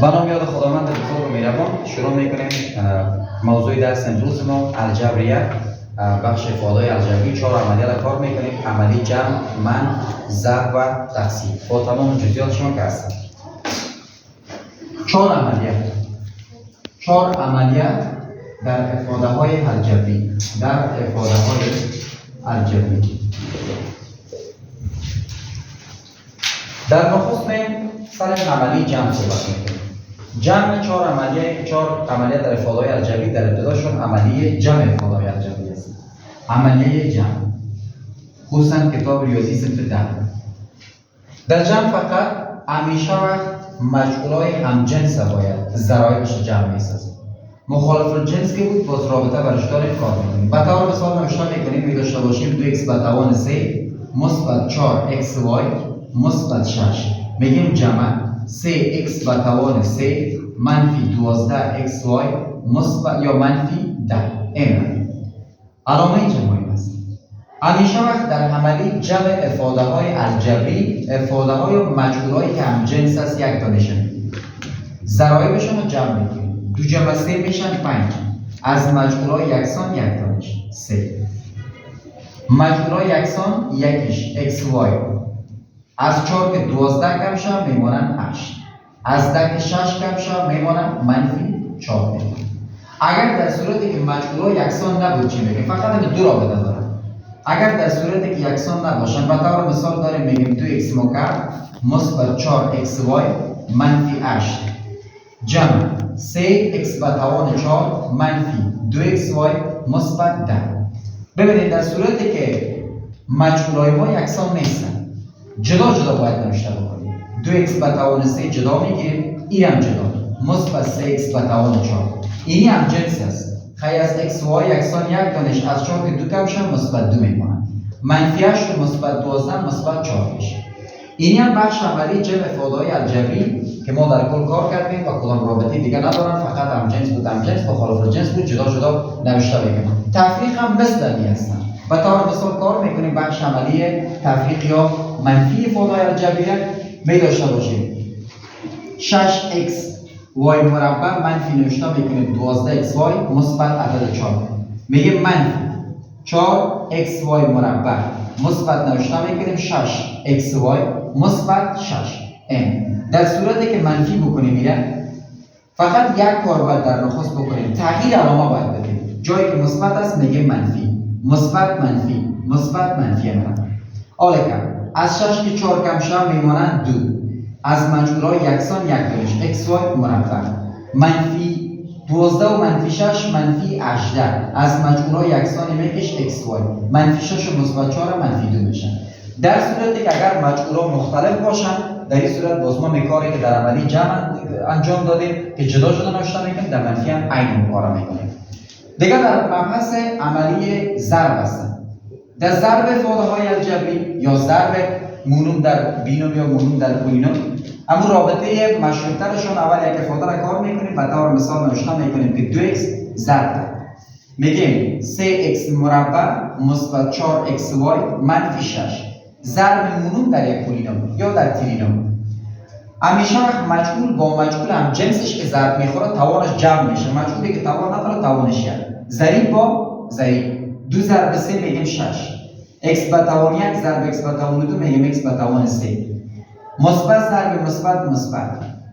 به نام یاد خداوند بزرگ و مهربان شروع میکنیم موضوع درس امروز ما الجبریه، بخش افعالهای الجبری. 4 عملیات کار میکنیم: عملی، جمع، من، ضرب و تقسیم با تمام جزئیاتشون که هستن. 4 عملیات در افاده های الجبری. در نخست سر عملی جمع صحبت میکنیم. جمع 4 عملیات در افعال های الجبری. در ابتداشون عملی جمع افعال های الجبری است. عملیه جمع خصوصا کتاب ریاضی صنف 10. در جمع فقط همیشه وقت مجهولای همجنس باید ضرایبش جمع میسازیم. مخالف الجنس که بود باز رابطه برش داریم کار میکنیم. به طور مثال نوشته میکنیم می داشته باشیم 2x به توان 3 مثبت 4xy مثبت 6. میگیم جمع 3x به توان 3 منفی 12xy مثبت یا منفی 10. این علامه جمعی است. همیشه وقت در عملی جمع افاده های الجبری، افاده های مجهولایی که همجنس است یک دانشن ضرایبشون رو جمع میکنیم. 2 جمع 3 میشن 5. از مجهولای یکسان یک دانش 3. مجهولای یکسان یکیش xy. از 4 که 12 کم شد میمونن 8. از 10 که 6 کم شد میمونن منفی 4. اگر در صورتی که مجهولای یکسان نبود چی میگیم؟ فقط همین دو رابطه دارن. اگر در صورتی که یکسان نباشن به طور مثال داریم میگیم 2x مکعب مثبت 4xy منفی 8 جمع 3x به توان 4 منفی 2xy مثبت 10. ببینید در صورتی که مجهولای ما یکسان نیستن جدا باید نوشته بکنیم. 2x به توان 3 جدا میگیریم، این هم جدا مثبت 3x به توان 4 اینی هم جنس است. خیلی از xy یکسان یک دانش از 4 که 2 کم شد مثبت 2 میمونن. منفی 8 مثبت 12 مثبت 4 میشه. اینی هم بخش عملی جمع افعال های الجبری که ما در کل کار کردیم و کدام رابطه دیگه ندارن، فقط همجنس بود مخالف الجنس بود جدا نوشته میکنیم. تفریق هم مثل این هستن. به طور مثال کار میکنیم بخش عملی تفریق یا منفی افعال های الجبریه می داشته باشیم 6x y مربع منفی نوشته میکنیم 12xy مثبت عدد 4. میگه منفی 4xy مربع مثبت نوشته میکنیم 6xy مثبت 6. در صورتی که منفی بکنیم میره فقط یک کار باید در نخست بکنیم، تغییر علامه باید بدیم. جایی که مثبت است میگیم منفی مثبت منفی حالا از 6 که 4 کم شد میمونن 2. از مجهولای یکسان یک دانش xy مربع منفی 12 و منفی 6 منفی 18. از مجهولای یکسان میکش xy منفی 6 و مثبت 4 منفی 2 میشن. در صورتی که اگر مجهولات مختلف باشن در این صورت باز ما کاری که در عملی جمع انجام دادیم که جدا نوشته میکنیم در منفی هم عین کارا میکنیم. دیگه در مبحث عملی ضرب هستن. در ضرب افعال های الجبری یا ضرب مونوم در بینوم یا مونوم در کوینوم اما رابطه مشهورترشون اول یک افعال را کار میکنیم. به طور مثال نوشته میکنیم که 2x ضرب میگیم 3x مربع مثبت 4xy منفی 6. ضرب مونوم در یک پولینوم یا در ترینوم. همیشه وقت مجهول با مجهول هم جنسش که ضرب میخوره توانش جمع میشه. مجهولی که توان نداره توانش یک. ضریب با ضریب 2 ضرب 3 میگیم 6. x به توان 1 ضرب x به توان 2 میگیم x به توان 3. مثبت ضرب مثبت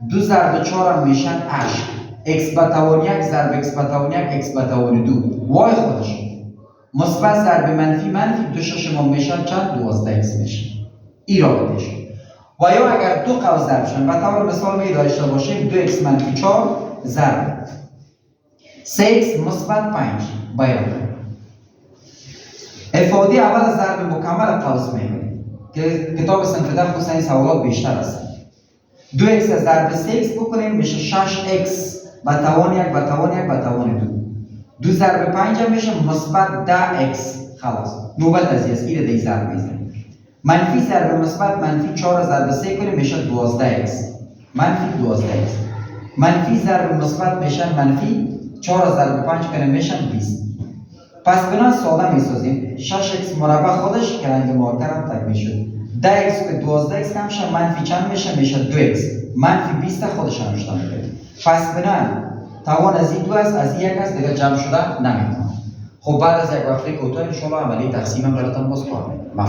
2 ضرب 4 هم میشن 8. x به توان 1 ضرب x به توان 1 x به توان 2 وای خودش. مثبت ضرب منفی 2 ششم میشن چند 12x میشه. این رابطه شد. و یا اگر دو قوس ضرب شن به طور مثال می داشته باشیم 2x منفی 4 ضرب 3x مثبت 5 باید افاده اول ضرب مکمل قوس میکنیم که کتاب صنف 10 خصوصا این سوالات بیشتر است. 2x ضرب 3x بکنیم میشه 6x به توان 1 به توان 1 به توان 2. 2 ضرب 5 میشه مثبت 10x. خلاص نوبت از است این دیگه ضرب میزنیم. منفی ضرب مثبت منفی 4 ضرب 3 کنیم میشه 12x منفی 12x. منفی ضرب مثبت میشه منفی 4 ضرب 5 کنیم میشه 20. پس بنا ساده میسازیم 6x مربع خودش که رنگ مارکر هم تکمیل شد 10x به 12x کم شه منفی چند میشه؟ میشه 2x. منفی 20 خودش هم رشته میده. پس بنابراین توان از این دو است، از این یک است، دیگه جمع شده نمیتونه. خب بعد از یک وقفه کوتاه ان شاء الله عملی تقسیم هم براتون باز خواهم.